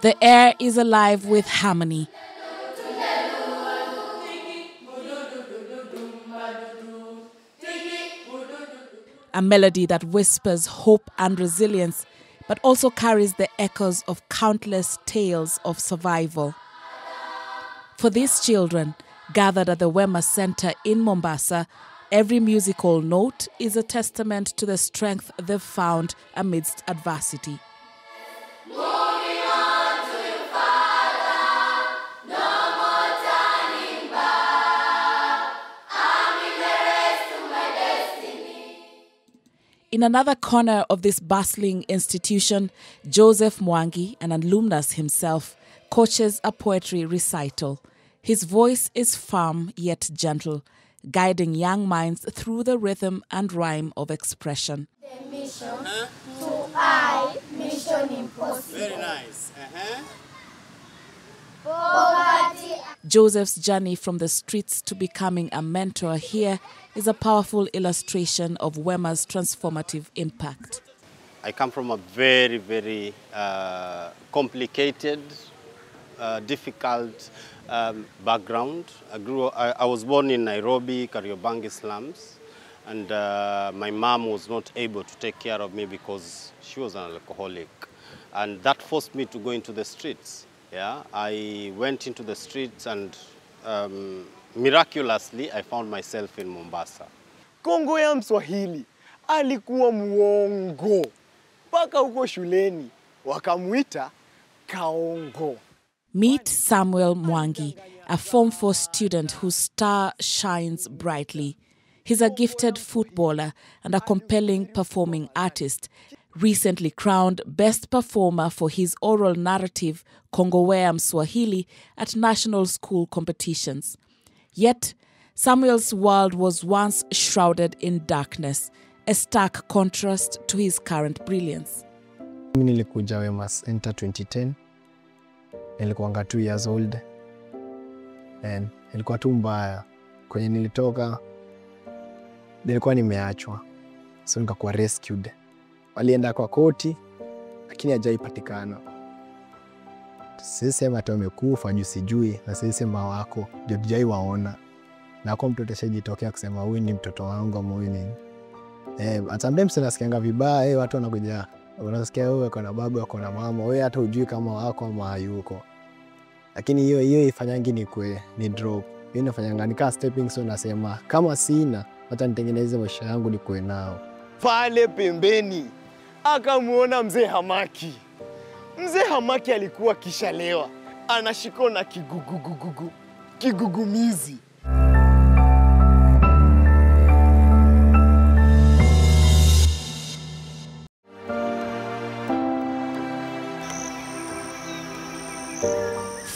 The air is alive with harmony. A melody that whispers hope and resilience, but also carries the echoes of countless tales of survival. For these children, gathered at the Wema Center in Mombasa, every musical note is a testament to the strength they've found amidst adversity. In another corner of this bustling institution, Joseph Mwangi, an alumnus himself, coaches a poetry recital. His voice is firm yet gentle, guiding young minds through the rhythm and rhyme of expression. The mission to I, mission impossible. Very nice. Poverty. Joseph's journey from the streets to becoming a mentor here is a powerful illustration of Wema's transformative impact. I come from a very, very complicated, difficult background. I was born in Nairobi, Kariobangi slums, and my mom was not able to take care of me because she was an alcoholic. And that forced me to go into the streets. Yeah, I went into the streets and miraculously I found myself in Mombasa. Kongo ya Mswahili alikuwa muongo. Paka huko shuleni wakamuita Kaongo. Meet Samuel Mwangi, a Form 4 student whose star shines brightly. He's a gifted footballer and a compelling performing artist, recently crowned Best Performer for his oral narrative, Kongowea Mswahili, at national school competitions. Yet, Samuel's world was once shrouded in darkness, a stark contrast to his current brilliance. Mimi nilikuja Wema Center 2010. Nilikuwa 2 years old. And nilikuwa tu mbaya. Kwenye nilitoka, nilikuwa nimeachwa. So nikakuwa rescued. Walienda kwa koti, lakini hajaipatikana. Sisi sema tu amekufa juu sijui, na sisi sema wako, ndio tujai waona. Na kwa mtoto shajitokea kusema huyu ni mtoto wangu ama huyu ni. At sometimes nasikianga vibaya, watu wanakuja, unasikia wewe uko na baba, uko na mama, wewe hata hujui kama wako ama hayuko. Lakini hiyo ifanyangi ni drop. Hiyo inafanyanga ni kama stepping stone, nasema kama sina, hata nitengeneze maisha yangu nikuwe nao. Pale pembeni akamuona mzee Hamaki. Mzee Hamaki alikuwa kishalewa, anashikwa na kigugumizi.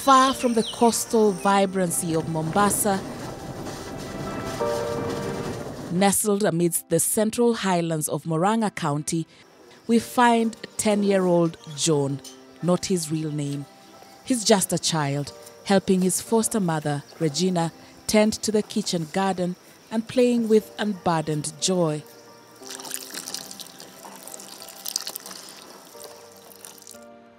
Far from the coastal vibrancy of Mombasa, nestled amidst the central highlands of Murang'a County, we find 10-year-old John, not his real name. He's just a child, helping his foster mother, Regina, tend to the kitchen garden and playing with unburdened joy.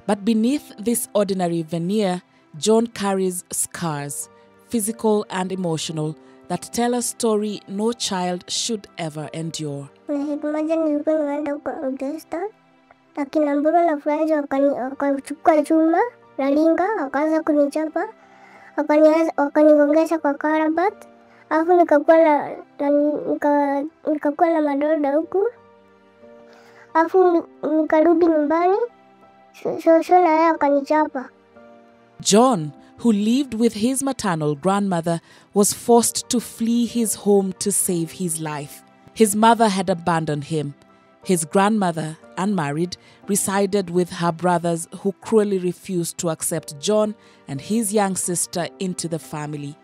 But beneath this ordinary veneer, John carries scars, physical and emotional, that tell a story no child should ever endure. Akachukua chuma na linga akaanza kunichapa, akanigongesha kwa karabat, alafu nikakuwa na madonda huku, alafu nikarudi nyumbani, shosho na yeye akanichapa. John, who lived with his maternal grandmother, was forced to flee his home to save his life. His mother had abandoned him. His grandmother, unmarried, resided with her brothers who cruelly refused to accept John and his young sister into the family.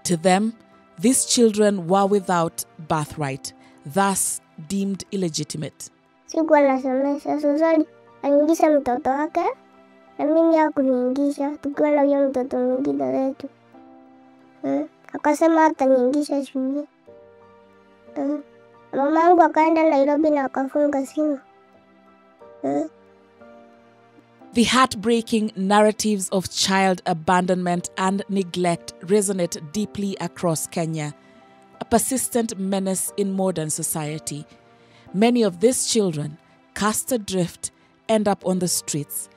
To them, these children were without birthright, thus deemed illegitimate. Sikuwa nasomesha, Suzali aliingisha mtoto wake na mimi hakuniingisha, tukiwa na huyo mtoto mwingine wetu. Akasema hataniingisha shule. Mamangu akaenda Nairobi na akafunga simu. The heartbreaking narratives of child abandonment and neglect resonate deeply across Kenya, a persistent menace in modern society. Many of these children, cast adrift, end up on the streets,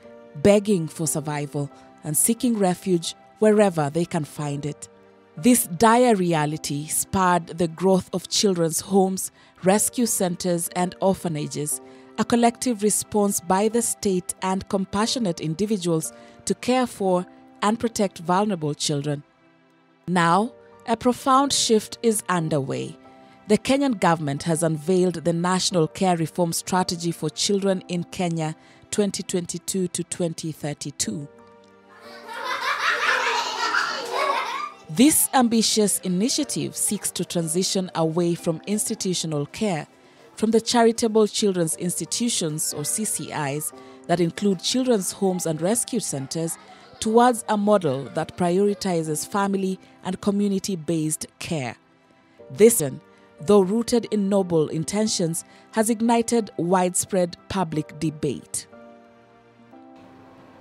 begging for survival and seeking refuge wherever they can find it. This dire reality spurred the growth of children's homes, rescue centers, and orphanages, a collective response by the state and compassionate individuals to care for and protect vulnerable children. Now, a profound shift is underway. The Kenyan government has unveiled the National Care Reform Strategy for Children in Kenya 2022 to 2032. This ambitious initiative seeks to transition away from institutional care, from the charitable children's institutions or CCIs that include children's homes and rescue centers, towards a model that prioritizes family and community-based care. This, though rooted in noble intentions, has ignited widespread public debate.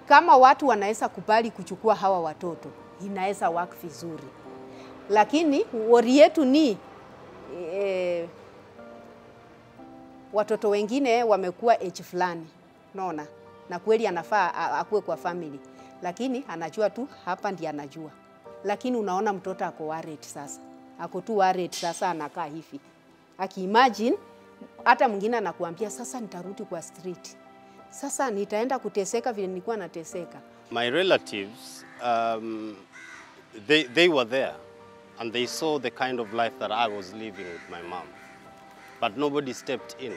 Kama watu wanaweza kubali kuchukua hawa watoto, inaweza work vizuri. Lakini worry yetu ni watoto wengine wamekuwa age fulani, unaona? Na kweli anafaa akuwe kwa family. Lakini anajua tu hapa ndiye anajua. Lakini unaona mtoto ako worried sasa. Ako tu worried sasa, anakaa hivi. Aki-imagine hata mwingine anakuambia sasa nitarudi kwa street. Sasa nitaenda kuteseka vile nilikuwa nateseka. My relatives, they were there and they saw the kind of life that I was living with my mom. But nobody stepped in.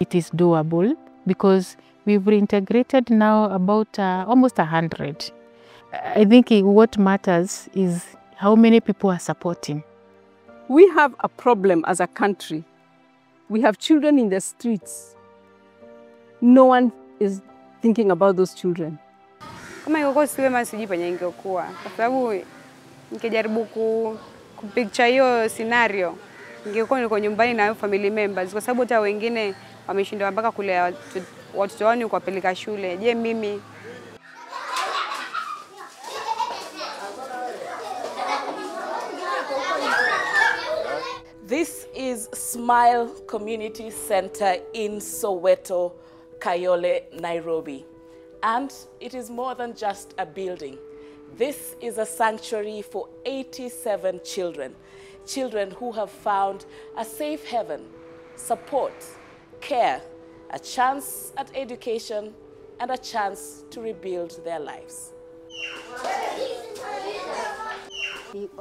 It is doable because we've reintegrated now about almost 100. I think what matters is how many people are supporting. We have a problem as a country. We have children in the streets. No one is thinking about those children. Kama ingekuwa si wema sijui penye ingekuwa. Kwa sababu nikijaribu kupicture hiyo scenario, ingekuwa niko nyumbani na family members kwa sababu hata wengine wameshindwa mpaka kulea watoto wao kuwapeleka shule. Je, mimi This is Smile Community Center in Soweto, Kayole, Nairobi. And it is more than just a building. This is a sanctuary for 87 children. Children who have found a safe haven, support, care, a chance at education, and a chance to rebuild their lives.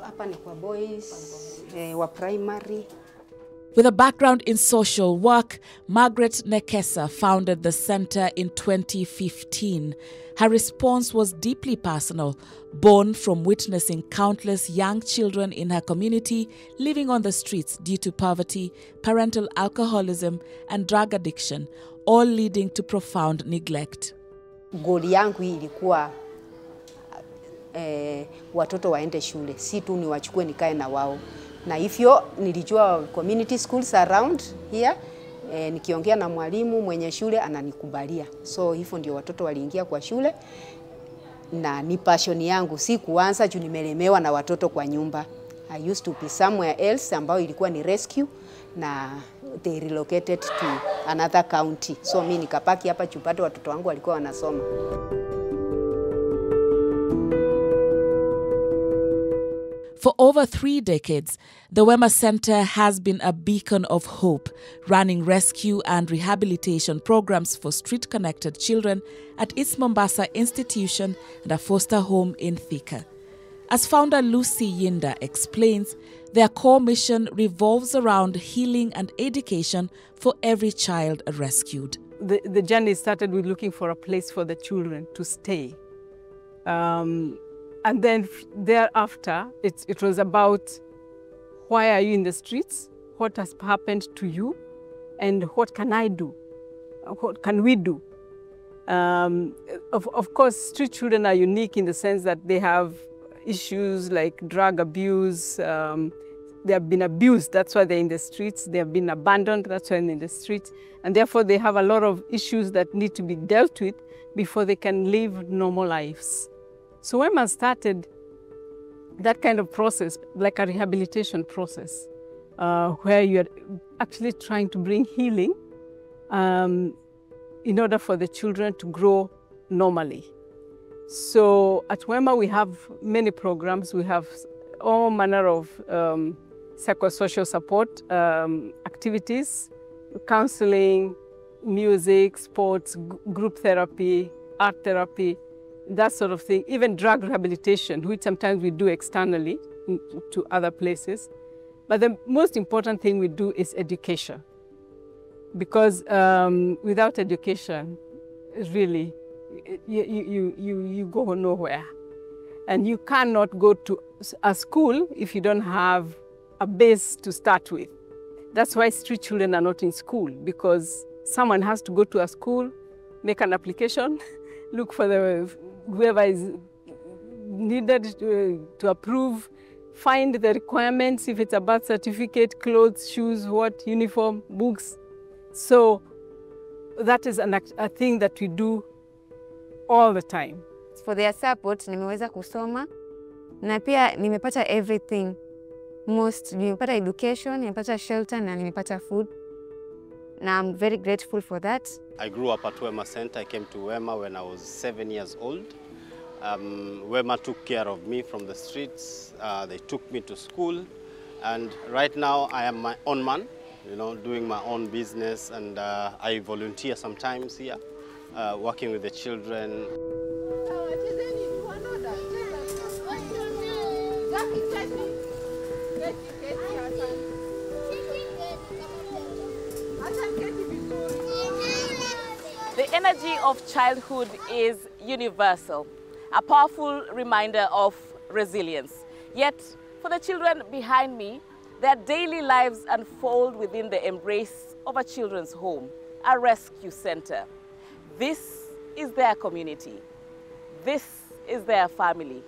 Hapa ni kwa boys, wa primary. With a background in social work, Margaret Nekesa founded the center in 2015. Her response was deeply personal, born from witnessing countless young children in her community living on the streets due to poverty, parental alcoholism, and drug addiction, all leading to profound neglect. Goal yangu ilikuwa watoto waende shule, si tu ni wachukue nikae na wao. Na hivyo nilijua community schools around here, nikiongea na mwalimu mwenye shule ananikubalia. So hivyo ndio watoto waliingia kwa shule, na ni passion yangu, si kuanza juu nimelemewa na watoto kwa nyumba. I used to be somewhere else ambao ilikuwa ni rescue, na they relocated to another county. So mimi nikapaki hapa chupate watoto wangu walikuwa wanasoma. For over 3 decades, the Wema Center has been a beacon of hope, running rescue and rehabilitation programs for street-connected children at its Mombasa institution and a foster home in Thika. As founder Lucy Yinda explains, their core mission revolves around healing and education for every child rescued. The journey started with looking for a place for the children to stay. And then thereafter, it was about why are you in the streets, what has happened to you, and what can I do, what can we do? Of course, street children are unique in the sense that they have issues like drug abuse, they have been abused, that's why they're in the streets. They have been abandoned, that's why they're in the streets. And therefore they have a lot of issues that need to be dealt with before they can live normal lives. So Wema started that kind of process, like a rehabilitation process, where you're actually trying to bring healing in order for the children to grow normally. So at Wema we have many programs. We have all manner of psychosocial support activities, counseling, music, sports, group therapy, art therapy, that sort of thing, even drug rehabilitation, which sometimes we do externally to other places. But the most important thing we do is education. Because without education, really, you go nowhere. And you cannot go to a school if you don't have a base to start with. That's why street children are not in school, because someone has to go to a school, make an application, look for whoever is needed to approve, find the requirements, if it's a birth certificate, clothes, shoes, uniform, books. So that is a thing that we do all the time. For their support, nimeweza kusoma na pia nimepata everything. Nimepata education, nimepata shelter na nimepata food. Na I'm very grateful for that. I grew up at Wema Center. I came to Wema when I was 7 years old. Wema took care of me from the streets. They took me to school. And right now I am my own man, doing my own business. And I volunteer sometimes here, working with the children. The energy of childhood is universal, a powerful reminder of resilience. Yet, for the children behind me, their daily lives unfold within the embrace of a children's home, a rescue center. This is their community. This is their family.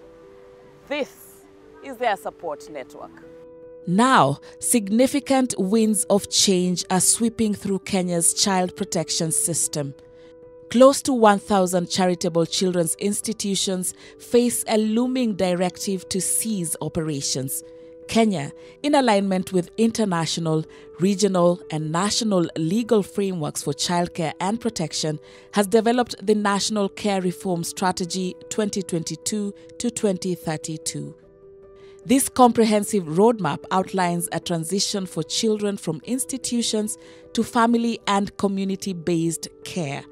This is their support network. Now, significant winds of change are sweeping through Kenya's child protection system. Close to 1,000 charitable children's institutions face a looming directive to cease operations. Kenya, in alignment with international, regional, and national legal frameworks for childcare and protection, has developed the National Care Reform Strategy 2022 to 2032. This comprehensive roadmap outlines a transition for children from institutions to family and community-based care.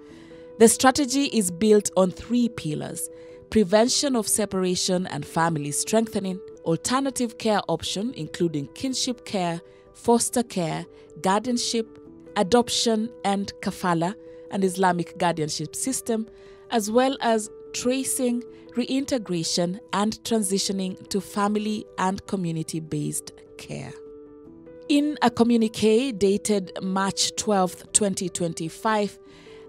The strategy is built on 3 pillars: prevention of separation and family strengthening, alternative care option including kinship care, foster care, guardianship, adoption and kafala, an Islamic guardianship system, as well as tracing, reintegration and transitioning to family and community-based care. In a communiqué dated March 12, 2025,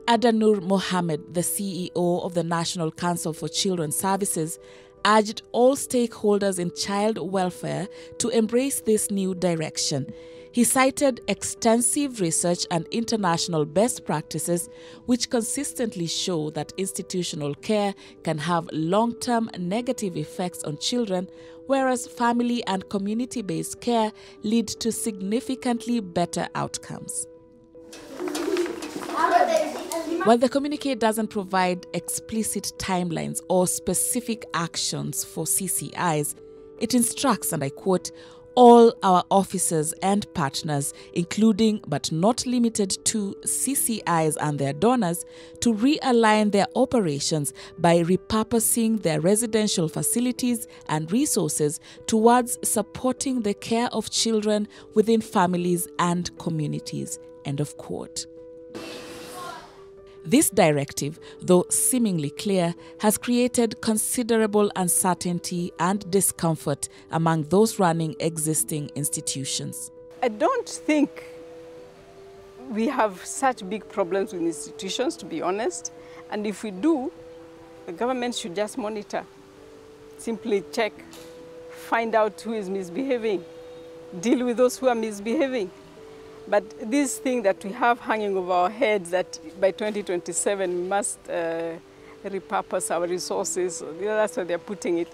Adanur Mohammed, the CEO of the National Council for Children's Services, urged all stakeholders in child welfare to embrace this new direction. He cited extensive research and international best practices which consistently show that institutional care can have long-term negative effects on children, whereas family and community-based care lead to significantly better outcomes. While the communiqué doesn't provide explicit timelines or specific actions for CCIs, it instructs, and I quote, all our officers and partners, including but not limited to CCIs and their donors, to realign their operations by repurposing their residential facilities and resources towards supporting the care of children within families and communities. End of quote. This directive, though seemingly clear, has created considerable uncertainty and discomfort among those running existing institutions. I don't think we have such big problems with institutions, to be honest. And if we do, the government should just monitor, simply check, find out who is misbehaving, deal with those who are misbehaving. But this thing that we have hanging over our heads that by 2027 we must repurpose our resources, that's where they're putting it,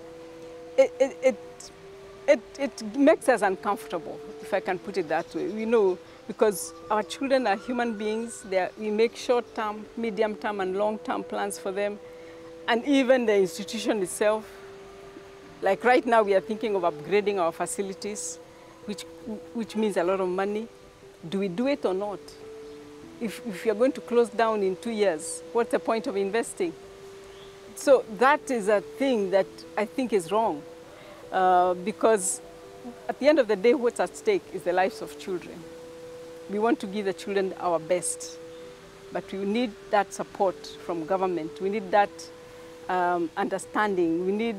it makes us uncomfortable, if I can put it that way. We know, because our children are human beings, we make short-term, medium-term and long-term plans for them. And even the institution itself, like right now we are thinking of upgrading our facilities, which means a lot of money. Do we do it or not? If you're going to close down in 2 years, what's the point of investing? So that is a thing that I think is wrong, because at the end of the day, what's at stake is the lives of children. We want to give the children our best, but we need that support from government. We need that understanding. We need,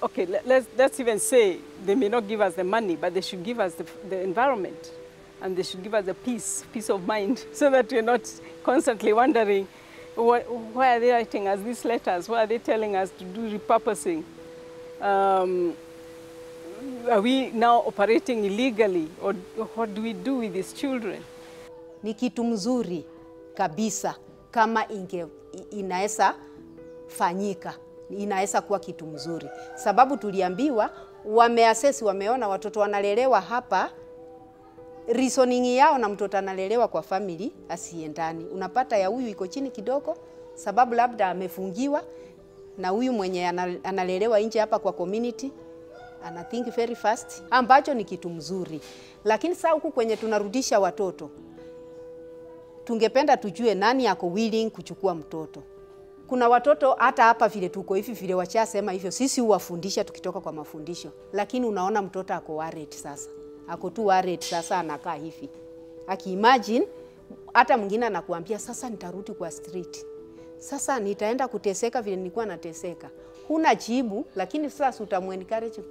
okay, let's even say they may not give us the money, but they should give us the environment, and they should give us the peace of mind, so that we're not constantly wondering, why are they writing us these letters? Why are they telling us to do repurposing? Are we now operating illegally, or what do we do with these children? Ni kitu mzuri kabisa kama inaweza fanyika, inaweza kuwa kitu mzuri. Sababu tuliambiwa, wameassess, wameona watoto wanalelewa hapa, reasoning yao na mtoto analelewa kwa family asiendani. Unapata ya huyu iko chini kidogo, sababu labda amefungiwa, na huyu mwenye analelewa nje hapa kwa community, ana think very fast, ambacho ni kitu mzuri. Lakini sasa huku kwenye tunarudisha watoto, tungependa tujue nani ako willing kuchukua mtoto. Kuna watoto hata hapa vile tuko hivi, vile wachasema hivyo, sisi huwafundisha tukitoka kwa mafundisho, lakini unaona mtoto ako worried sasa. Ako tu worried sasa, anakaa hivi. Aki-imagine, hata mwingine anakuambia sasa nitarudi kwa street. Sasa nitaenda kuteseka vile nilikuwa nateseka. Huna jibu, lakini sasa utamu-encourage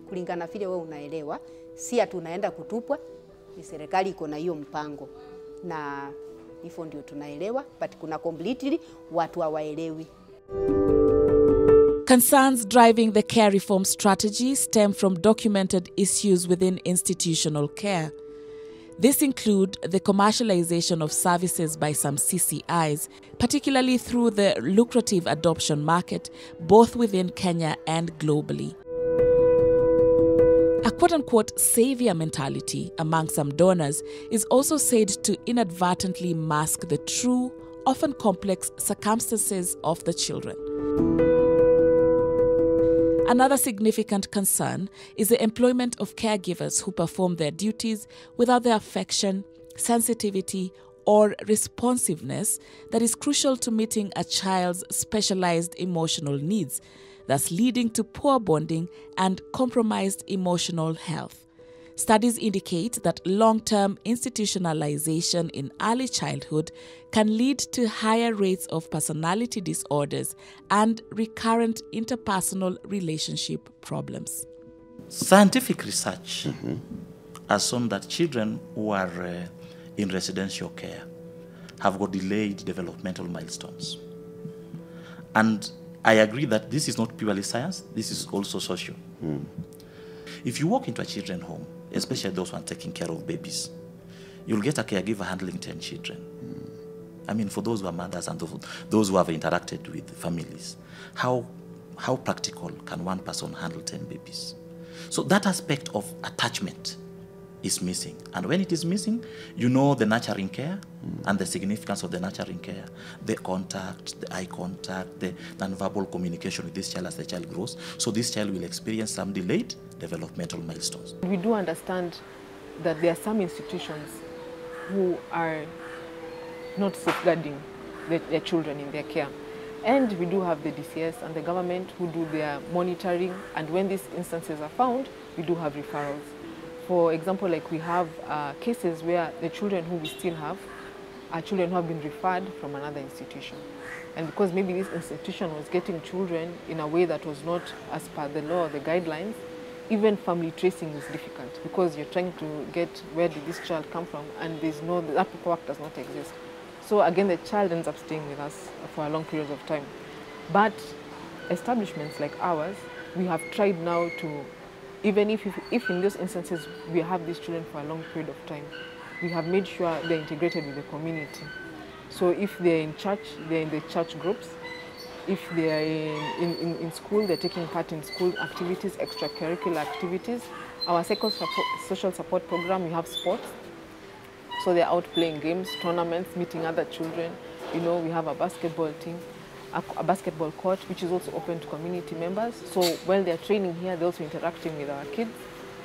kulingana vile wewe unaelewa. Si ati unaenda kutupwa, ni serikali iko na hiyo mpango. Na hivyo ndio tunaelewa, but kuna completely watu hawaelewi. Concerns driving the care reform strategy stem from documented issues within institutional care. This include the commercialization of services by some CCIs, particularly through the lucrative adoption market, both within Kenya and globally. A quote-unquote savior mentality among some donors is also said to inadvertently mask the true, often complex circumstances of the children. Another significant concern is the employment of caregivers who perform their duties without the affection, sensitivity, or responsiveness that is crucial to meeting a child's specialized emotional needs, thus leading to poor bonding and compromised emotional health. Studies indicate that long-term institutionalization in early childhood can lead to higher rates of personality disorders and recurrent interpersonal relationship problems. Scientific research has shown that children who are in residential care have got delayed developmental milestones. And I agree that this is not purely science, this is also social. If you walk into a children's home, especially those who are taking care of babies, you'll get a caregiver handling 10 children. I mean, for those who are mothers and those who have interacted with families, how practical can one person handle 10 babies? So that aspect of attachment is missing. And when it is missing, you know the nurturing care and the significance of the nurturing care, the contact, the eye contact, the nonverbal communication with this child as the child grows. So this child will experience some delayed developmental milestones. We do understand that there are some institutions who are not safeguarding their children in their care. And we do have the DCS and the government who do their monitoring, and when these instances are found, we do have referrals. For example, like we have cases where the children who we still have are children who have been referred from another institution. And because maybe this institution was getting children in a way that was not as per the law or the guidelines, even family tracing is difficult because you're trying to get where did this child come from, and there's no, that paperwork does not exist. So again, the child ends up staying with us for a long period of time. But establishments like ours, we have tried now to even if in those instances we have these children for a long period of time, we have made sure they're integrated with the community. So if they're in church, they're in the church groups. If they're in school, they're taking part in school activities, extracurricular activities. Our social support program, we have sports. So they're out playing games, tournaments, meeting other children. You know, we have a basketball team, a basketball court, which is also open to community members. So while they're training here, they're also interacting with our kids,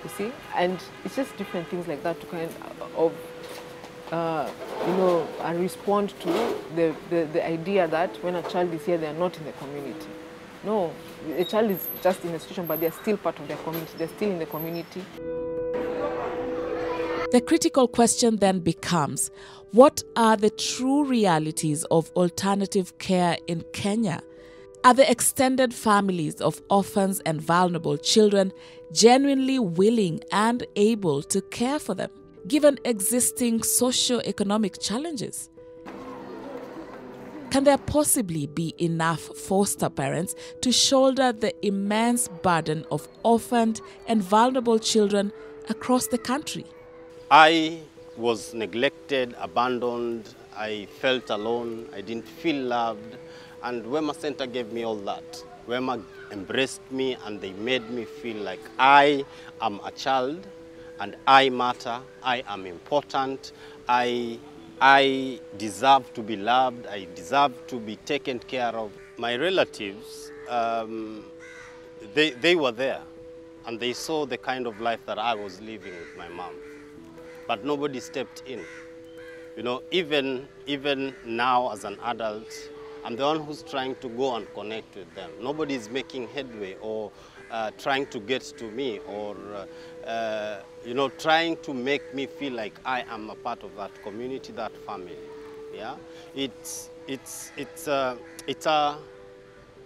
you see. And it's just different things like that to kind of, you know, respond to the idea that when a child is here, they're not in the community. No, a child is just in the institution, but they're still part of their community. They're still in the community. The critical question then becomes, what are the true realities of alternative care in Kenya? Are the extended families of orphans and vulnerable children genuinely willing and able to care for them, given existing socio-economic challenges? Can there possibly be enough foster parents to shoulder the immense burden of orphaned and vulnerable children across the country? I was neglected, abandoned, I felt alone, I didn't feel loved, and Wema Center gave me all that. Wema embraced me and they made me feel like I am a child and I matter, I am important, I deserve to be loved, I deserve to be taken care of. My relatives, they were there and they saw the kind of life that I was living with my mom. But nobody stepped in. You know, even now as an adult, I'm the one who's trying to go and connect with them. Nobody's making headway or trying to get to me or, you know, trying to make me feel like I am a part of that community, that family. Yeah,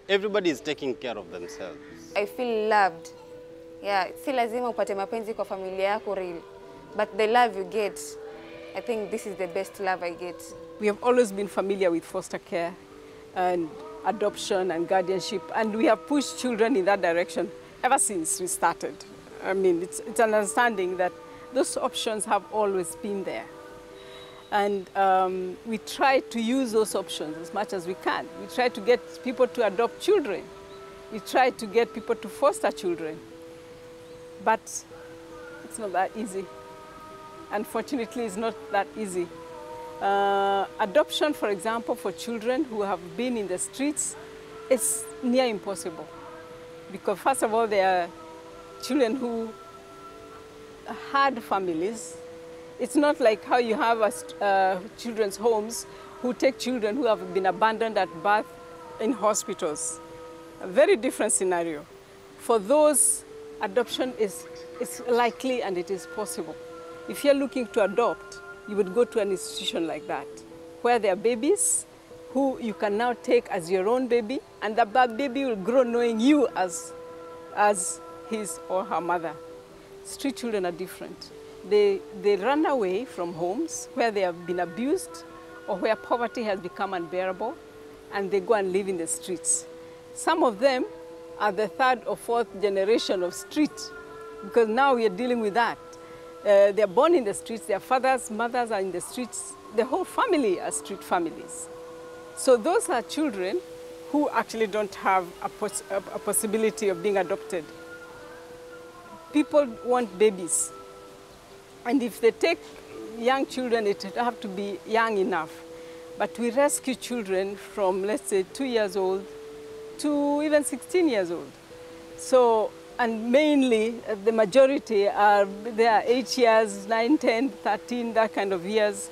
everybody is taking care of themselves. I feel loved. Yeah, si lazima upate mapenzi kwa familia yako real. But the love you get, I think this is the best love I get. We have always been familiar with foster care and adoption and guardianship, and we have pushed children in that direction ever since we started. I mean, it's an understanding that those options have always been there. And we try to use those options as much as we can. We try to get people to adopt children. We try to get people to foster children. But it's not that easy. Unfortunately, it's not that easy. Adoption, for example, for children who have been in the streets is near impossible. Because first of all, there are children who had families. It's not like how you have children's homes who take children who have been abandoned at birth in hospitals. A very different scenario. For those, adoption is likely and it is possible. If you're looking to adopt, you would go to an institution like that, where there are babies who you can now take as your own baby, and that baby will grow knowing you as his or her mother. Street children are different. They run away from homes where they have been abused or where poverty has become unbearable, and they go and live in the streets. Some of them are the third or fourth generation of street, because now we are dealing with that. They're born in the streets, their fathers, mothers are in the streets, the whole family are street families. So those are children who actually don't have a possibility of being adopted. People want babies. And if they take young children, it would have to be young enough. But we rescue children from, let's say, 2 years old to even 16 years old. So, and mainly, the majority they are 8 years, 9, 10, 13, that kind of years.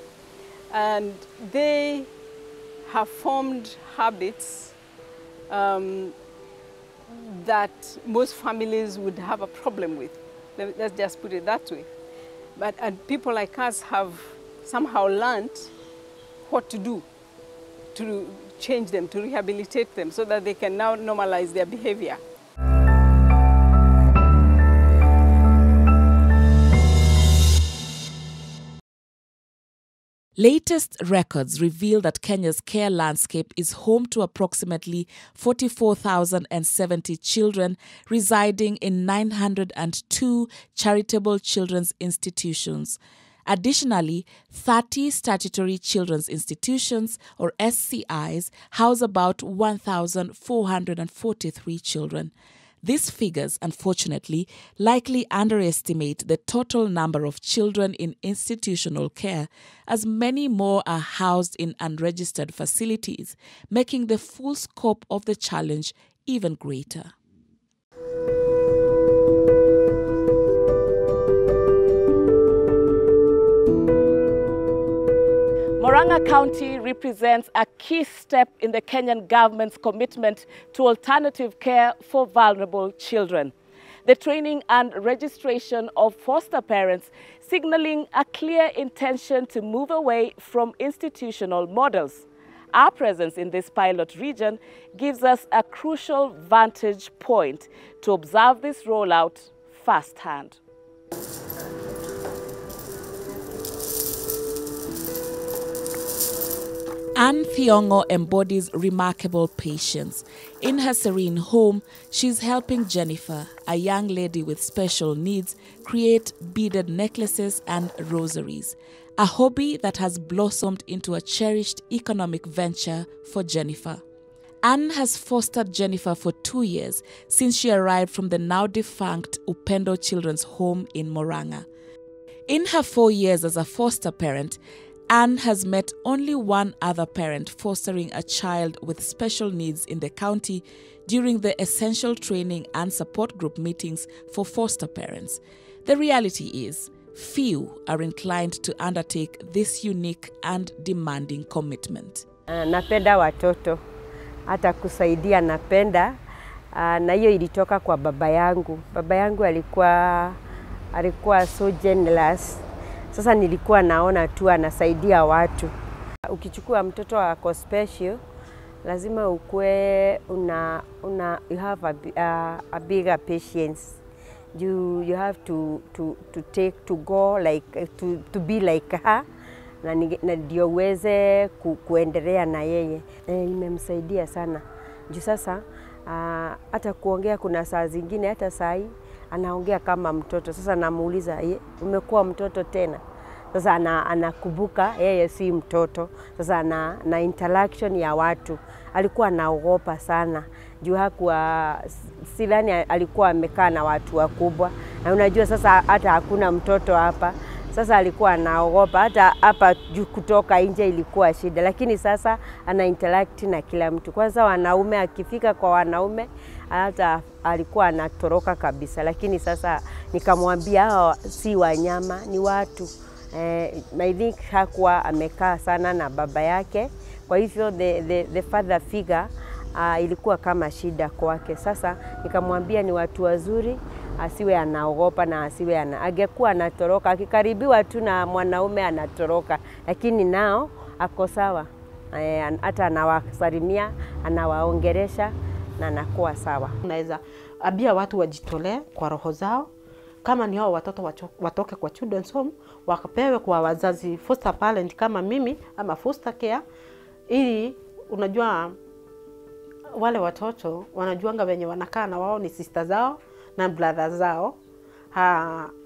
And they have formed habits that most families would have a problem with. Let's just put it that way. And people like us have somehow learned what to do to change them, to rehabilitate them, so that they can now normalize their behavior. Latest records reveal that Kenya's care landscape is home to approximately 44,070 children residing in 902 charitable children's institutions. Additionally, 30 statutory children's institutions, or SCIs, house about 1,443 children. These figures, unfortunately, likely underestimate the total number of children in institutional care, as many more are housed in unregistered facilities, making the full scope of the challenge even greater. Murang'a County represents a key step in the Kenyan government's commitment to alternative care for vulnerable children. The training and registration of foster parents signaling a clear intention to move away from institutional models. Our presence in this pilot region gives us a crucial vantage point to observe this rollout firsthand. Anne Thiongo embodies remarkable patience. In her serene home, she's helping Jennifer, a young lady with special needs, create beaded necklaces and rosaries, a hobby that has blossomed into a cherished economic venture for Jennifer. Anne has fostered Jennifer for 2 years since she arrived from the now-defunct Upendo Children's Home in Murang'a. In her 4 years as a foster parent, Anne has met only one other parent fostering a child with special needs in the county during the essential training and support group meetings for foster parents. The reality is, few are inclined to undertake this unique and demanding commitment. Napenda watoto, hata kusaidia napenda, na hiyo ilitoka kwa baba yangu. Baba yangu alikuwa so generous. Sasa nilikuwa naona tu anasaidia watu. Ukichukua mtoto wako special, lazima ukue you have a bigger patience. You have to go like to be like her, na ndio uweze kuendelea na yeye. Imemsaidia sana. Juu sasa hata kuongea kuna saa zingine, hata saa hii anaongea kama mtoto. Sasa namuuliza, umekuwa mtoto tena? Sasa anakumbuka yeye si mtoto. Sasa na interaction ya watu. Alikuwa anaogopa sana. Juu hakuwa silani alikuwa amekaa na watu wakubwa. Na unajua sasa hata hakuna mtoto hapa. Sasa alikuwa anaogopa, hata hapa kutoka nje ilikuwa shida, lakini sasa ana interact na kila mtu. Kwanza wanaume, akifika kwa wanaume hata alikuwa anatoroka kabisa, lakini sasa nikamwambia hao si wanyama, ni watu. I think hakuwa amekaa sana na baba yake, kwa hivyo the father figure ilikuwa kama shida kwake. Sasa nikamwambia ni watu wazuri, asiwe anaogopa na asiwe angekuwa anatoroka, akikaribiwa tu na mwanaume anatoroka, lakini nao ako sawa. Hata anawasalimia, anawaongeresha na anakuwa sawa. Unaweza ambia watu wajitolee kwa roho zao, kama ni hao watoto watoke kwa children's home wakapewe kwa wazazi foster parent kama mimi ama foster care, ili unajua wale watoto wanajuanga wenye wanakaa na wao ni sister zao na brother zao.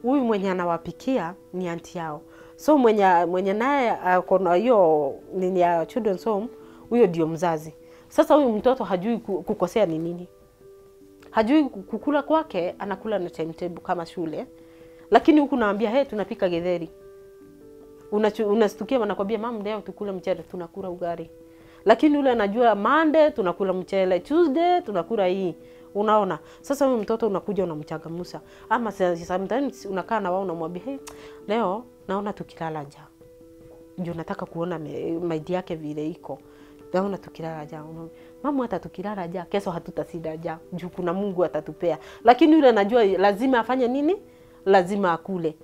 Huyu mwenye anawapikia ni auntie yao. So mwenye naye kuna hiyo nini ya children's home, huyo ndio mzazi. Sasa huyu mtoto hajui kukosea ni nini. Hajui kukula kwake, anakula na timetable kama shule. Lakini huku naambia, "Hey, tunapika githeri." Unastukia wanakwambia, "Mama, leo tukule mchele, tunakula ugali." Lakini yule anajua Monday tunakula mchele, Tuesday tunakula hii. Unaona? Sasa huyu mtoto unakuja unamchangamsha. Ama sometimes unakaa na wao unamwambia, "Hey, leo naona tukilala njaa." Ndio nataka kuona maidi yake vile iko. Naona tukilala njaa. Mama, hata tukilala njaa, kesho hatutasida njaa. Juu kuna Mungu atatupea. Lakini yule anajua lazima afanye nini? Lazima akule.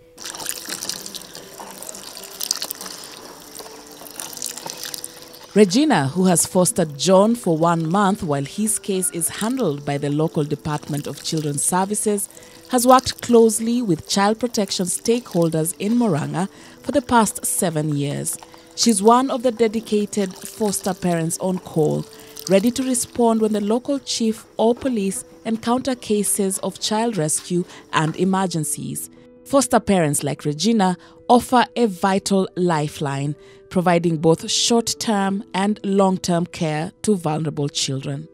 Regina, who has fostered John for 1 month while his case is handled by the local Department of Children's Services, has worked closely with child protection stakeholders in Murang'a for the past 7 years. She's one of the dedicated foster parents on call, ready to respond when the local chief or police encounter cases of child rescue and emergencies. Foster parents like Regina offer a vital lifeline, providing both short-term and long-term care to vulnerable children.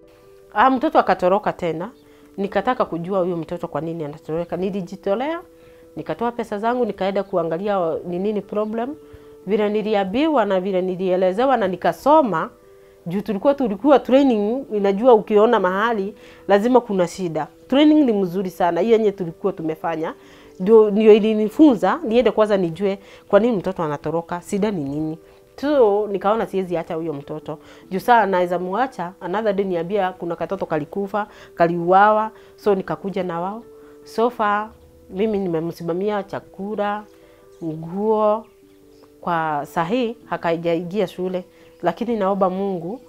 Mtoto akatoroka tena, nikataka kujua huyo mtoto kwa nini anatoroka. Nilijitolea, nikatoa pesa zangu, nikaenda kuangalia ni nini problem. Vile niliambiwa na vile nilielezewa na nikasoma, juu tulikuwa training, inajua ukiona mahali lazima kuna shida. Training ni mzuri sana, hiyo yenye tulikuwa tumefanya. Ndio ilinifunza niende kwanza nijue kwa nini mtoto anatoroka, shida ni nini. So nikaona siwezi acha huyo mtoto. Juu saa naweza muacha, another day niambia kuna katoto kalikufa, kaliuawa, so nikakuja na wao. So far mimi nimemsimamia chakula, nguo, kwa sahi hakajaingia shule, lakini naomba Mungu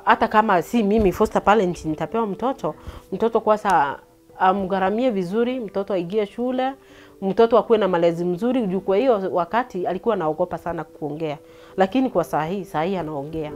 hata kama si mimi foster parent nitapewa mtoto kwanza amgaramie vizuri, mtoto aingie shule, mtoto akuwe na malezi mzuri. Juu kwa hiyo wakati alikuwa anaogopa sana kuongea, lakini kwa sahi anaongea.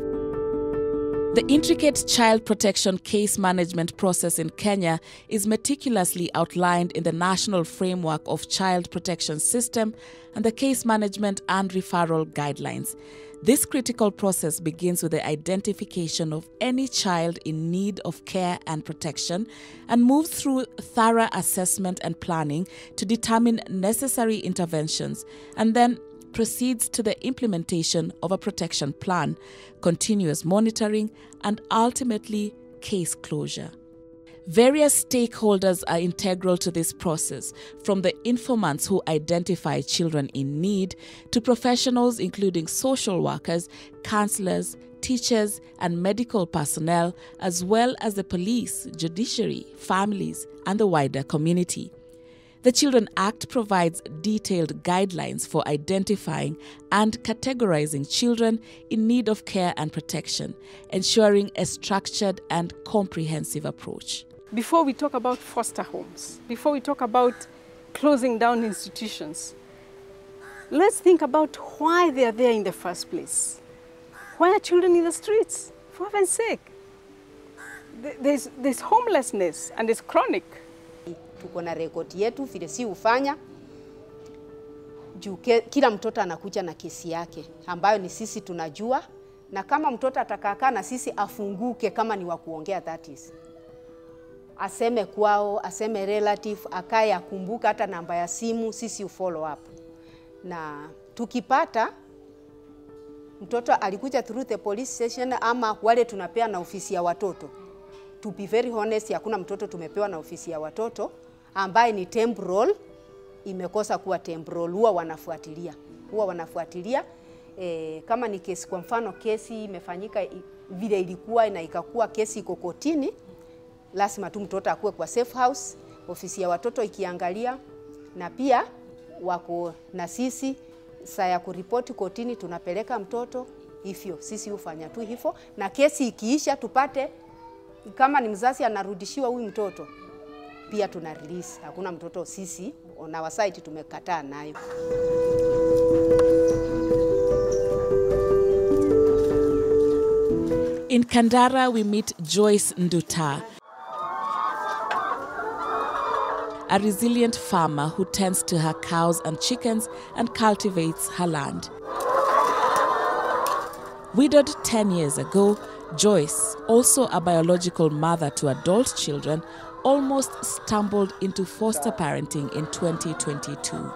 The intricate child protection case management process in Kenya is meticulously outlined in the National Framework of Child Protection System and the Case Management and Referral Guidelines. This critical process begins with the identification of any child in need of care and protection and moves through thorough assessment and planning to determine necessary interventions, and then proceeds to the implementation of a protection plan, continuous monitoring, and ultimately case closure. Various stakeholders are integral to this process, from the informants who identify children in need to professionals including social workers, counselors, teachers, and medical personnel, as well as the police, judiciary, families, and the wider community. The Children Act provides detailed guidelines for identifying and categorizing children in need of care and protection, ensuring a structured and comprehensive approach. Before we talk about foster homes, before we talk about closing down institutions, let's think about why they are there in the first place. Why are children in the streets? For heaven's sake. There's homelessness and it's chronic. Tuko na rekodi yetu vile si ufanya juu kila mtoto anakuja na kesi yake ambayo ni sisi tunajua, na kama mtoto atakakaa na sisi afunguke, kama ni wa kuongea, that is aseme kwao, aseme relative, akaye akumbuka hata namba ya simu, sisi follow up. Na tukipata mtoto alikuja through the police station ama wale tunapea na ofisi ya watoto, to be very honest, hakuna mtoto tumepewa na ofisi ya watoto ambaye ni temporal imekosa kuwa temporal. Huwa wanafuatilia kama ni kesi, kwa mfano kesi imefanyika vile ilikuwa na ikakuwa kesi iko kotini, lazima tu mtoto akuwe kwa safe house, ofisi ya watoto ikiangalia, na pia wako na sisi saa ya kuripoti kotini tunapeleka mtoto hivyo. Sisi hufanya tu hivyo, na kesi ikiisha tupate kama ni mzazi anarudishiwa huyu mtoto, pia tuna release. Hakuna mtoto sisi on our site tumekataa nayo. In Kandara, we meet Joyce Nduta, a resilient farmer who tends to her cows and chickens and cultivates her land. Widowed 10 years ago, Joyce, also a biological mother to adult children, almost stumbled into foster parenting in 2022.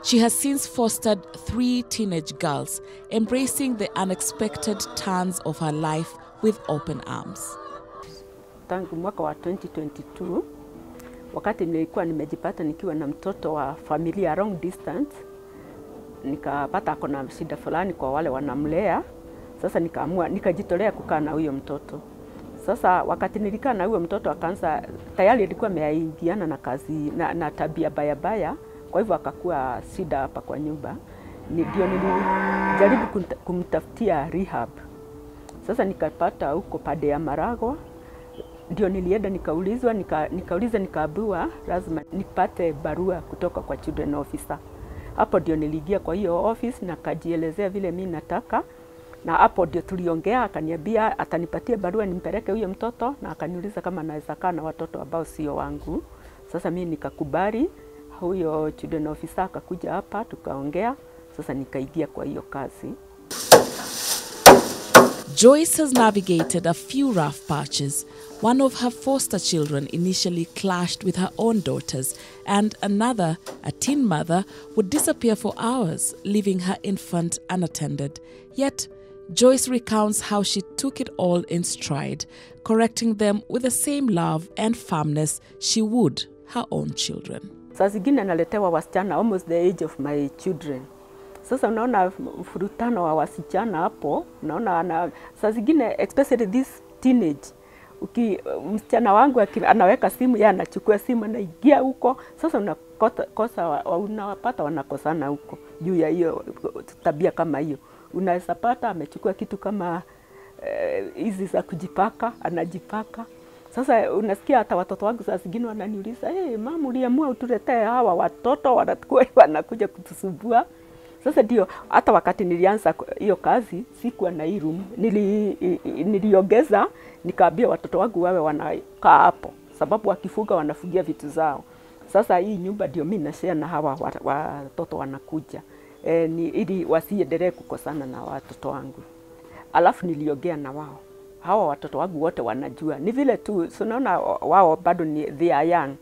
She has since fostered 3 teenage girls, embracing the unexpected turns of her life with open arms. Tangu mwaka wa 2022, wakati nilikuwa nimejipata nikiwa na mtoto wa familia long distance, nikapata kuna shida fulani kwa wale wanamlea. Sasa nikajitolea kukaa na huyo mtoto. Sasa wakati nilikaa na huyo mtoto akaanza, tayari alikuwa ameaingiana na kazi na tabia baya, kwa hivyo akakuwa shida hapa kwa nyumba. Ndio nilijaribu kumtafutia rehab. Sasa nikapata huko pade ya Maragwa. Ndio nilienda nikaulizwa nikaambiwa lazima nipate barua kutoka kwa children officer Hapo ndio niliingia kwa hiyo office na kajielezea vile mimi nataka, na hapo ndio tuliongea, akaniambia atanipatia barua nimpeleke huyo mtoto, na akaniuliza kama naweza kaa na watoto ambao sio wangu. Sasa mimi nikakubali, huyo children officer akakuja hapa tukaongea, sasa nikaingia kwa hiyo kazi. Joyce has navigated a few rough patches. One of her foster children initially clashed with her own daughters, and another, a teen mother, would disappear for hours, leaving her infant unattended. Yet, Joyce recounts how she took it all in stride, correcting them with the same love and firmness she would her own children. Saa zingine naletewa wasichana almost the age of my children. Sasa unaona mfurutano wa wasichana hapo, unaona saa zingine especially this teenage, msichana wangu anaweka simu, yeye anachukua simu anaingia huko. Sasa unawapata wanakosana huko juu ya hiyo tabia kama hiyo. Unaweza pata amechukua kitu kama hizi za kujipaka, anajipaka. Sasa unasikia hata watoto wangu saa zingine wananiuliza, mama uliamua utuletee hawa watoto wanakuja kutusumbua. Sasa ndio hata wakati nilianza hiyo kazi sikuwa na hii room, niliongeza nikaambia watoto wangu wawe wanakaa hapo, sababu wakifuga wanafugia vitu zao. Sasa hii nyumba ndio mimi na share na hawa watoto wanakuja, ili wasiendelee kukosana na watoto wangu. Alafu niliongea na wao, hawa watoto wangu wote wanajua, ni vile tu unaona wao bado they are young,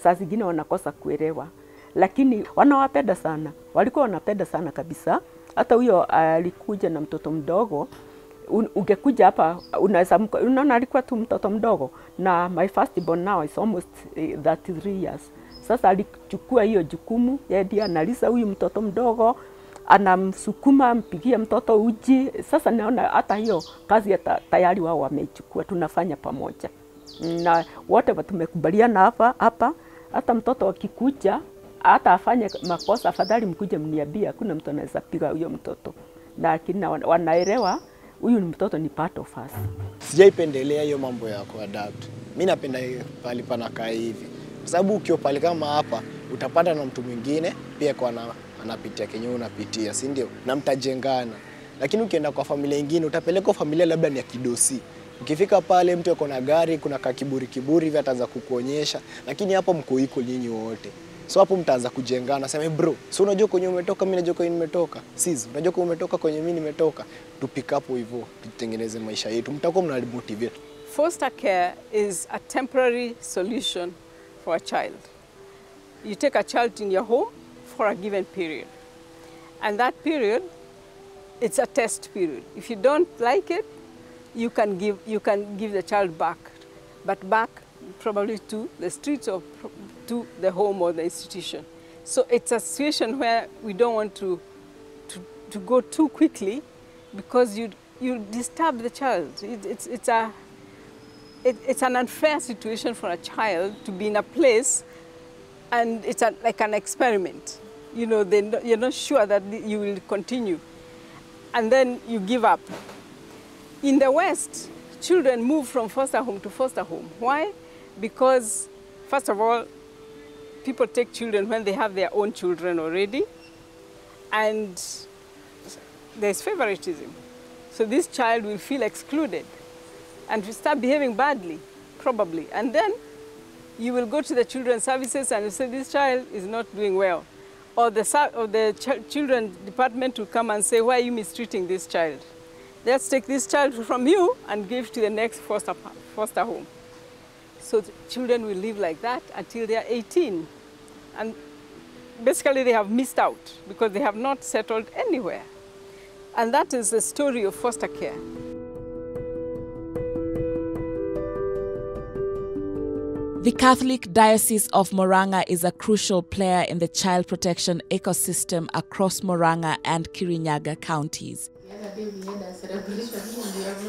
saa zingine wanakosa kuelewa, lakini wanawapenda sana, walikuwa wanapenda sana kabisa. Hata huyo alikuja na mtoto mdogo, ungekuja hapa unaweza, unaona alikuwa tu mtoto mdogo, na my first born now is almost 33 years. Sasa alichukua hiyo jukumu, yeye ndiye analisa huyu mtoto mdogo, anamsukuma mpigie mtoto uji. Sasa naona hata hiyo kazi ya tayari wao wameichukua, tunafanya pamoja. Na wote tumekubaliana hapa, hata mtoto akikuja hata afanye makosa, afadhali mkuje mniambie, hakuna mtu anaweza piga huyo mtoto. Lakini wanaelewa huyu mtoto ni part of us. Sijaipendelea hiyo mambo ya kuadapt. Mimi napenda pale panakaa hivi. Kwa sababu ukiwa pale kama hapa utapata na mtu mwingine pia kwa anapitia kenye unapitia, si ndio? Na mtajengana. Lakini ukienda kwa familia nyingine utapeleka familia labda ni ya kidosi. Ukifika pale mtu yuko na gari, kuna kiburi hivi ataanza kukuonyesha, lakini hapo mko iko nyinyi wote. So hapo mtaanza kujengana, sema bro, so unajua kwenye umetoka, mimi najua kwenye nimetoka. Sis, unajua kwenye umetoka kwenye mimi nimetoka. Tupick up hivyo, tutengeneze maisha yetu. Mtakuwa mnalimotivate. Foster care is a temporary solution for a child. You take a child in your home for a given period. And that period, it's a test period. If you don't like it, you can give the child back, but back probably to the streets or to the home or the institution. So it's a situation where we don't want to go too quickly, because you disturb the child. It's an unfair situation for a child to be in a place, and it's like an experiment. You know, you're not sure that you will continue, and then you give up. In the West, children move from foster home to foster home. Why? Because, first of all, people take children when they have their own children already, and there's favoritism. So this child will feel excluded and will start behaving badly, probably. And then you will go to the children's services and you say, this child is not doing well. Or the children's department will come and say, why are you mistreating this child? Let's take this child from you and give to the next foster home. So the children will live like that until they are 18. And basically they have missed out because they have not settled anywhere. And that is the story of foster care. The Catholic Diocese of Murang'a is a crucial player in the child protection ecosystem across Murang'a and Kirinyaga counties.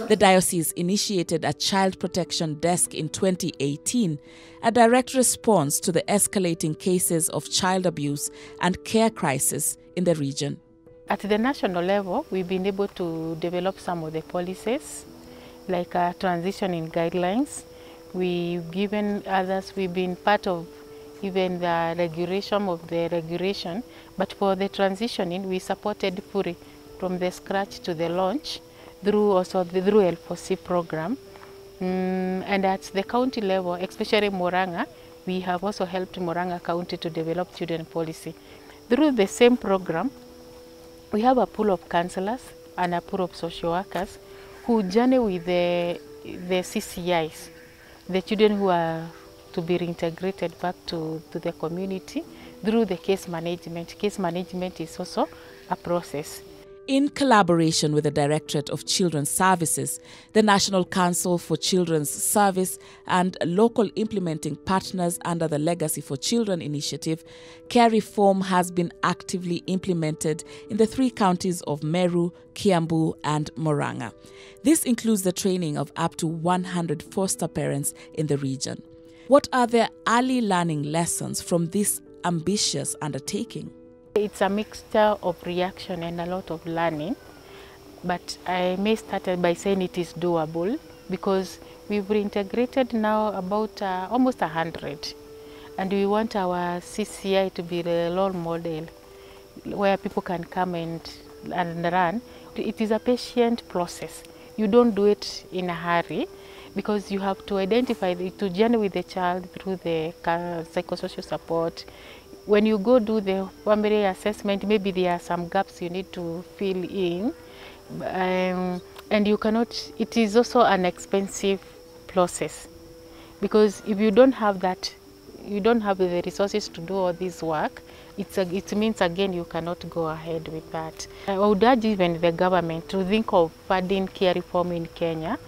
The diocese initiated a child protection desk in 2018, a direct response to the escalating cases of child abuse and care crisis in the region. At the national level, we've been able to develop some of the policies, like transitioning guidelines. We've given others, we've been part of even the regulation of the regulation But for the transitioning, we supported fully from the scratch to the launch through L4C program. And at the county level, especially Murang'a, we have also helped Murang'a County to develop children policy. Through the same program, we have a pool of counselors and a pool of social workers who journey with the CCIs, the children who are to be reintegrated back to the community through the case management. Case management is also a process. In collaboration with the Directorate of Children's Services, the National Council for Children's Service and local implementing partners under the Legacy for Children initiative, care reform has been actively implemented in the 3 counties of Meru, Kiambu and Murang'a. This includes the training of up to 100 foster parents in the region. What are the early learning lessons from this ambitious undertaking? It's a mixture of reaction and a lot of learning, but I may start by saying it is doable because we've reintegrated now about almost 100, and we want our CCI to be the role model where people can come and run. It is a patient process. You don't do it in a hurry because you have to identify, to journey with the child through the psychosocial support. When you go do the family assessment, maybe there are some gaps you need to fill in, and you cannot, it is also an expensive process because if you don't have that, you don't have the resources to do all this work, it means again you cannot go ahead with that. I would urge even the government to think of funding care reform in Kenya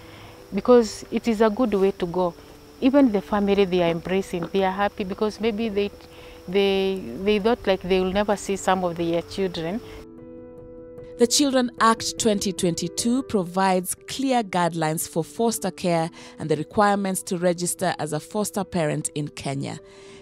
because it is a good way to go. Even the family they are embracing, they are happy because maybe they thought like they will never see some of their children. The Children Act 2022 provides clear guidelines for foster care and the requirements to register as a foster parent in Kenya.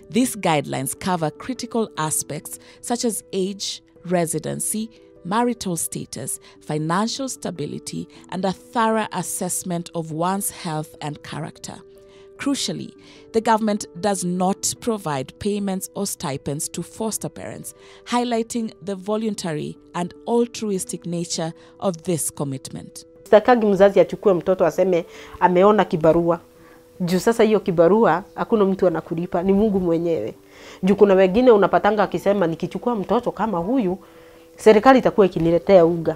These guidelines cover critical aspects such as age, residency, marital status, financial stability, and a thorough assessment of one's health and character. Crucially, the government does not provide payments or stipends to foster parents, highlighting the voluntary and altruistic nature of this commitment. Sitakagi mzazi achukue mtoto aseme ameona kibarua. Juu sasa hiyo kibarua hakuna mtu anakulipa, ni Mungu mwenyewe. Juu kuna wengine unapatanga akisema nikichukua mtoto kama huyu, serikali itakuwa ikiniletea uga.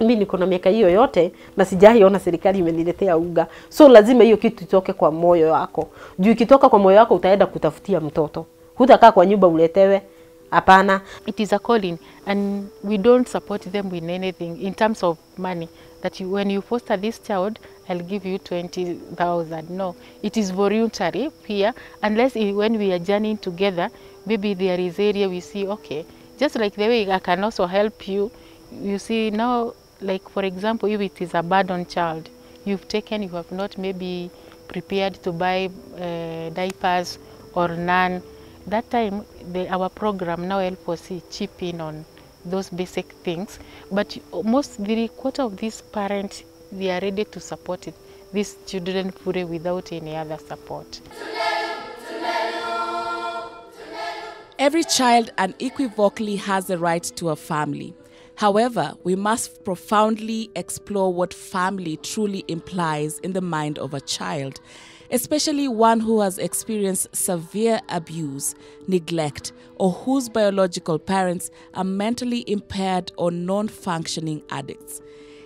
Mimi niko na miaka hiyo yote na sijaona serikali imeniletea uga. So lazima hiyo kitu itoke kwa moyo wako. Juu ikitoka kwa moyo wako utaenda kutafutia mtoto. Hutakaa kwa nyumba uletewe. Hapana. It is a calling and we don't support them with anything in terms of money. That when you foster this child, I'll give you 20,000. No, it is voluntary here unless when we are journeying together, maybe there is area we see, okay, just like the way I can also help you. You see now, like for example, if it is a abandoned child, you've taken, you have not maybe prepared to buy diapers or none. That time, our program now L4C chip in on those basic things. But most 3/4 of these parents, they are ready to support it, these children fully without any other support. Every child unequivocally has the right to a family. However, we must profoundly explore what family truly implies in the mind of a child, especially one who has experienced severe abuse, neglect, or whose biological parents are mentally impaired or non-functioning addicts.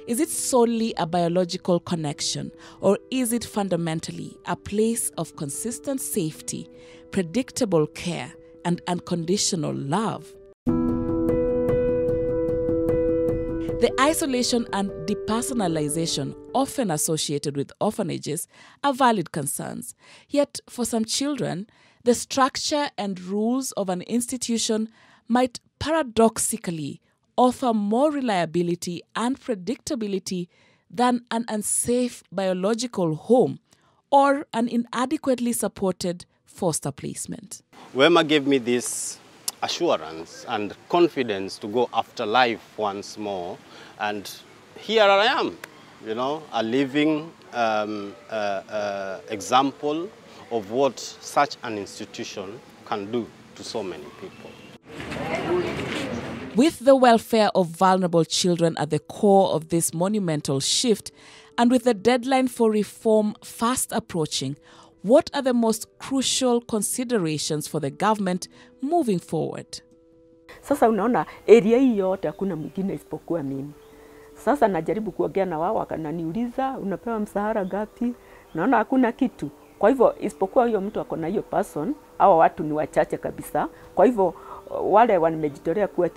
Is it solely a biological connection, or is it fundamentally a place of consistent safety, predictable care, and unconditional love? The isolation and depersonalization often associated with orphanages are valid concerns. Yet, for some children, the structure and rules of an institution might paradoxically offer more reliability and predictability than an unsafe biological home or an inadequately supported foster placement. Wema gave me this assurance and confidence to go after life once more, and here I am, you know, a living example of what such an institution can do to so many people. With the welfare of vulnerable children at the core of this monumental shift, and with the deadline for reform fast approaching, what are the most crucial considerations for the government moving forward? Sasa unaona area hii yote hakuna mwingine isipokuwa mimi. Sasa najaribu kuongea na wao, wakananiuliza unapewa msahara gapi? Naona hakuna kitu. Kwa hivyo isipokuwa hiyo mtu ako na hiyo person, hao watu ni wachache kabisa. Kwa hivyo wale wamejitolea kuwa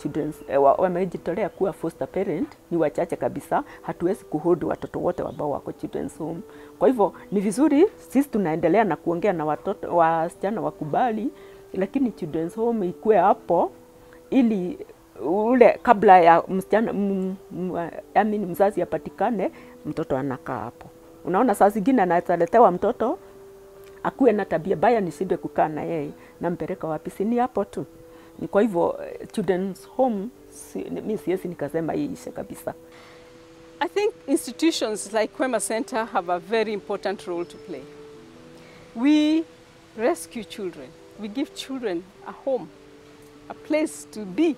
wamejitolea kuwa foster parent ni wachache kabisa. Hatuwezi kuhold watoto wote ambao wako children's home. Kwa hivyo ni vizuri sisi tunaendelea na kuongea na watoto wasichana wakubali, lakini children's home ikue hapo ili ule kabla ya msichana mzazi apatikane, mtoto anakaa hapo. Unaona saa zingine analetewa mtoto akuwe na tabia baya, nisinde kukaa na yeye, nampeleka wapi? Si ni hapo tu. Kwa hivyo children's home mimi siwezi nikasema hii ishe kabisa. I think institutions like Kwema Center have a very important role to play. We rescue children. We give children a home, a place to be.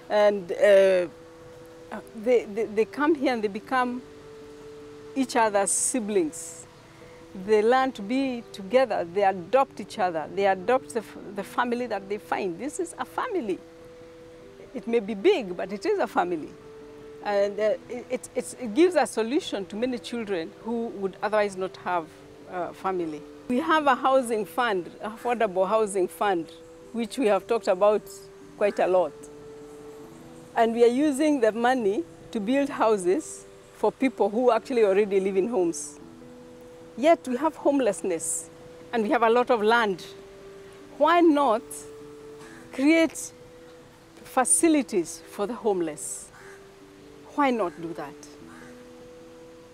And they come here and they become each other's siblings. They learn to be together. They adopt each other. They adopt the family that they find. This is a family. It may be big, but it is a family. And it gives a solution to many children who would otherwise not have a family. We have a housing fund, affordable housing fund, which we have talked about quite a lot. And we are using the money to build houses for people who actually already live in homes. Yet we have homelessness and we have a lot of land. Why not create facilities for the homeless? Why not do that?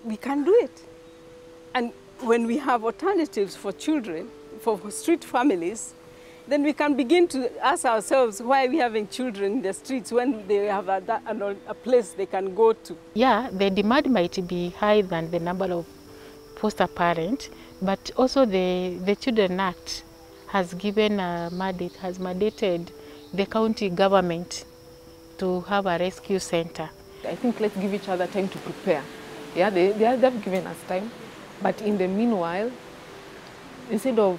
We can do it. And when we have alternatives for children, for street families, then we can begin to ask ourselves why are we having children in the streets when they have a place they can go to. Yeah, the demand might be higher than the number of foster parents, but also the Children Act has given a mandate, has mandated the county government to have a rescue center. I think let's give each other time to prepare. Yeah, they've given us time, but in the meanwhile, instead of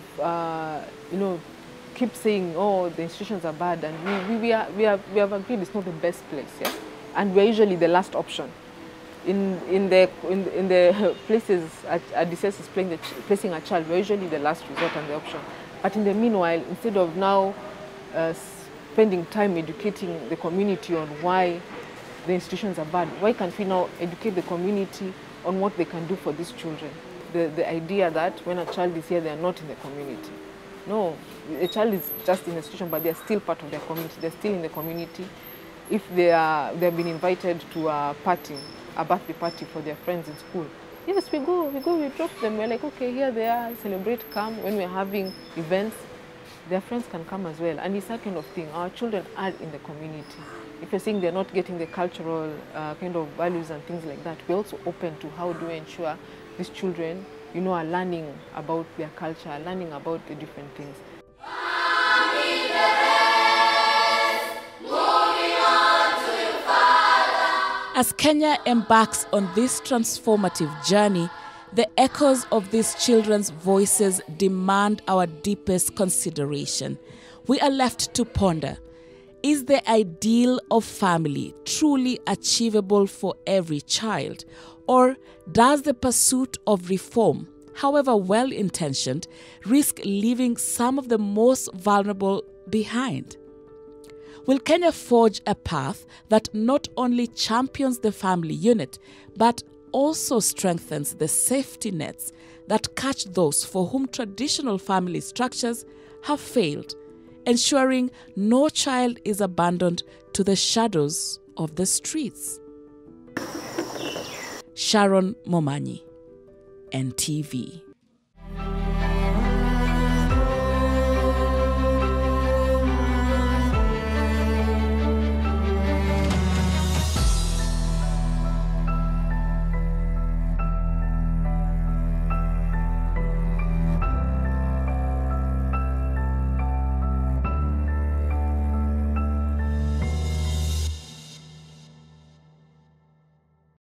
keep saying, oh, the institutions are bad, and we have agreed it's not the best place, yeah? And we're usually the last option. In the places a DCS is placing a child, we're usually the last resort and the option. But in the meanwhile, instead of now spending time educating the community on why the institutions are bad, why can't we now educate the community on what they can do for these children? The idea that when a child is here, they are not in the community. No, a child is just in the institution, but they are still part of their community. They're still in the community. If they've been invited to a party, a birthday party for their friends in school, yes, we drop them. We're like, okay, here they are, celebrate, come. When we're having events, their friends can come as well. And it's that kind of thing. Our children are in the community. If you're saying they're not getting the cultural kind of values and things like that, we're also open to how do we ensure these children, are learning about their culture, learning about the different things. As Kenya embarks on this transformative journey, the echoes of these children's voices demand our deepest consideration. We are left to ponder, is the ideal of family truly achievable for every child? Or does the pursuit of reform, however well-intentioned, risk leaving some of the most vulnerable behind? Will Kenya forge a path that not only champions the family unit, but also strengthens the safety nets that catch those for whom traditional family structures have failed, ensuring no child is abandoned to the shadows of the streets? Sharon Momanyi, NTV.